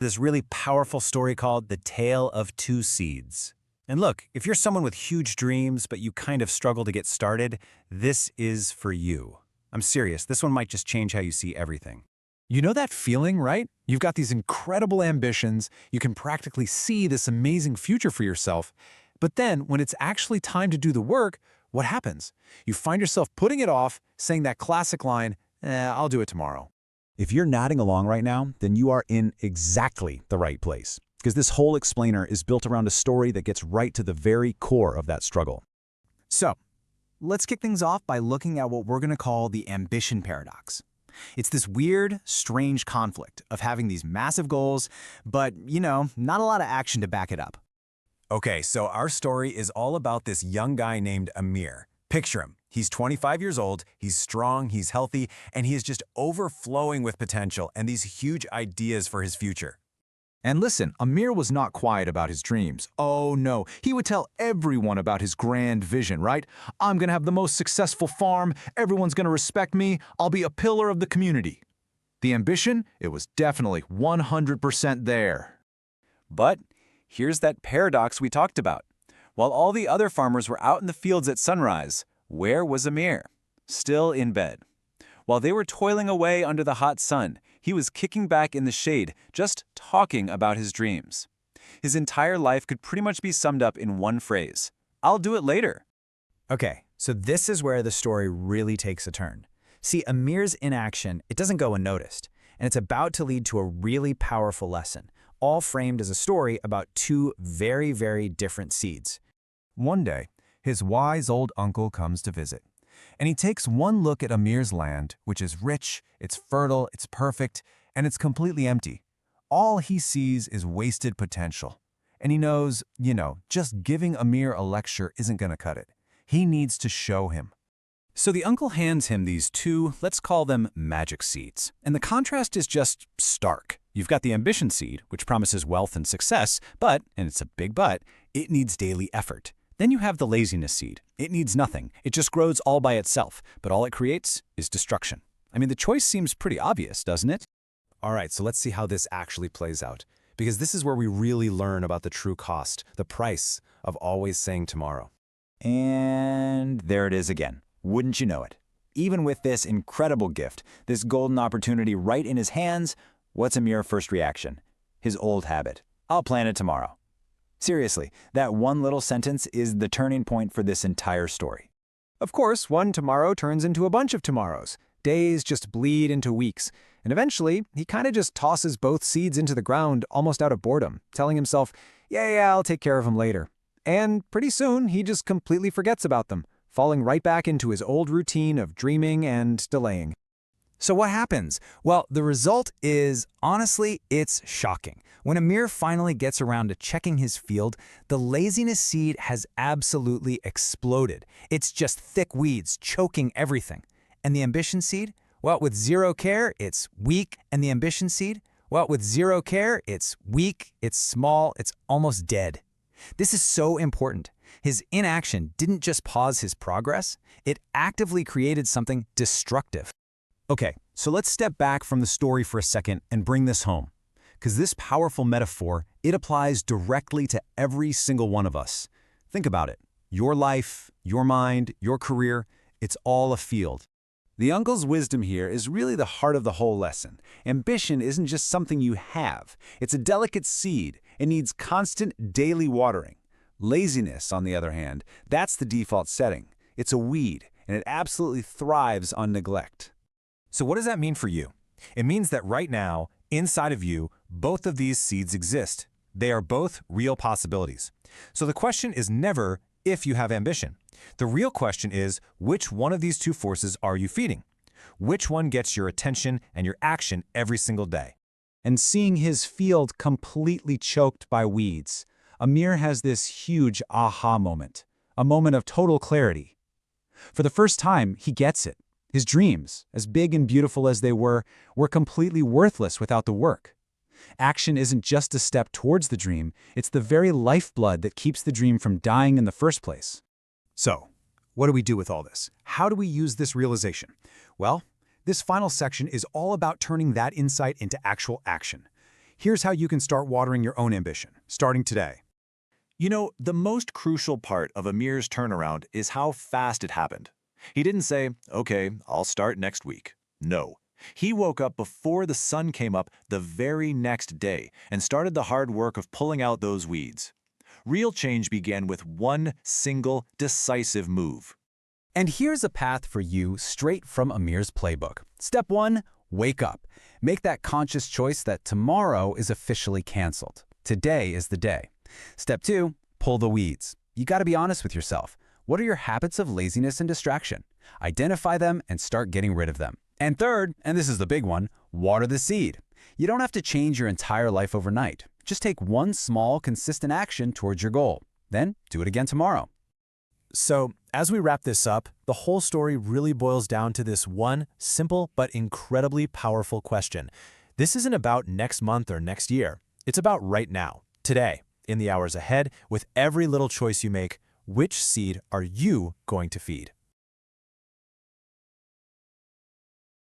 This really powerful story called The Tale of Two Seeds. And look, if you're someone with huge dreams but you kind of struggle to get started, this is for you. I'm serious, this one might just change how you see everything. You know that feeling, right? You've got these incredible ambitions, you can practically see this amazing future for yourself, but then when it's actually time to do the work, what happens? You find yourself putting it off, saying that classic line, I'll do it tomorrow. If you're nodding along right now, then you are in exactly the right place, because this whole explainer is built around a story that gets right to the very core of that struggle. So, let's kick things off by looking at what we're going to call the ambition paradox. It's this weird, strange conflict of having these massive goals, but, not a lot of action to back it up. Okay, so our story is all about this young guy named Amir. Picture him. He's 25 years old, he's strong, he's healthy, and he is just overflowing with potential and these huge ideas for his future. And listen, Amir was not quiet about his dreams. Oh no, he would tell everyone about his grand vision, right? I'm gonna have the most successful farm, everyone's gonna respect me, I'll be a pillar of the community. The ambition, it was definitely 100% there. But here's that paradox we talked about. While all the other farmers were out in the fields at sunrise, where was Amir? Still in bed. While they were toiling away under the hot sun, he was kicking back in the shade, just talking about his dreams. His entire life could pretty much be summed up in one phrase: I'll do it later. Okay, so this is where the story really takes a turn. See, Amir's inaction, it doesn't go unnoticed, and it's about to lead to a really powerful lesson, all framed as a story about two very, very different seeds. One day, his wise old uncle comes to visit, and he takes one look at Amir's land, which is rich, it's fertile, it's perfect, and it's completely empty. All he sees is wasted potential. And he knows, just giving Amir a lecture isn't going to cut it. He needs to show him. So the uncle hands him these two, let's call them magic seeds. And the contrast is just stark. You've got the ambition seed, which promises wealth and success, but, and it's a big but, it needs daily effort. Then you have the laziness seed. It needs nothing. It just grows all by itself, but all it creates is destruction. I mean, the choice seems pretty obvious, doesn't it? All right, so let's see how this actually plays out, because this is where we really learn about the true cost, the price of always saying tomorrow. And there it is again. Wouldn't you know it? Even with this incredible gift, this golden opportunity right in his hands, what's Amir's first reaction? His old habit. I'll plan it tomorrow. Seriously, that one little sentence is the turning point for this entire story. Of course, one tomorrow turns into a bunch of tomorrows. Days just bleed into weeks. And eventually, he kind of just tosses both seeds into the ground almost out of boredom, telling himself, yeah, I'll take care of them later. And pretty soon, he just completely forgets about them, falling right back into his old routine of dreaming and delaying. So what happens? Well, the result is, honestly, it's shocking. When Amir finally gets around to checking his field, the laziness seed has absolutely exploded. It's just thick weeds choking everything. And the ambition seed? Well, with zero care, it's weak. And the ambition seed? Well, with zero care, it's weak, it's small, it's almost dead. This is so important. His inaction didn't just pause his progress, it actively created something destructive. Okay, so let's step back from the story for a second and bring this home. Because this powerful metaphor, it applies directly to every single one of us. Think about it. Your life, your mind, your career, it's all a field. The uncle's wisdom here is really the heart of the whole lesson. Ambition isn't just something you have. It's a delicate seed. It needs constant daily watering. Laziness, on the other hand, that's the default setting. It's a weed, and it absolutely thrives on neglect. So what does that mean for you? It means that right now, inside of you, both of these seeds exist. They are both real possibilities. So the question is never if you have ambition. The real question is, which one of these two forces are you feeding? Which one gets your attention and your action every single day? And seeing his field completely choked by weeds, Amir has this huge aha moment, a moment of total clarity. For the first time, he gets it. His dreams, as big and beautiful as they were completely worthless without the work. Action isn't just a step towards the dream, it's the very lifeblood that keeps the dream from dying in the first place. So, what do we do with all this? How do we use this realization? Well, this final section is all about turning that insight into actual action. Here's how you can start watering your own ambition, starting today. You know, the most crucial part of Amir's turnaround is how fast it happened. He didn't say, okay, I'll start next week. No. He woke up before the sun came up the very next day and started the hard work of pulling out those weeds. Real change began with one single, decisive move. And here's a path for you straight from Amir's playbook. Step 1, wake up. Make that conscious choice that tomorrow is officially canceled. Today is the day. Step 2, pull the weeds. You got to be honest with yourself. What are your habits of laziness and distraction? Identify them and start getting rid of them. And third, and this is the big one, water the seed. You don't have to change your entire life overnight. Just take one small, consistent action towards your goal. Then do it again tomorrow. So, as we wrap this up, the whole story really boils down to this one simple but incredibly powerful question. This isn't about next month or next year. It's about right now, today, in the hours ahead, with every little choice you make. Which seed are you going to feed?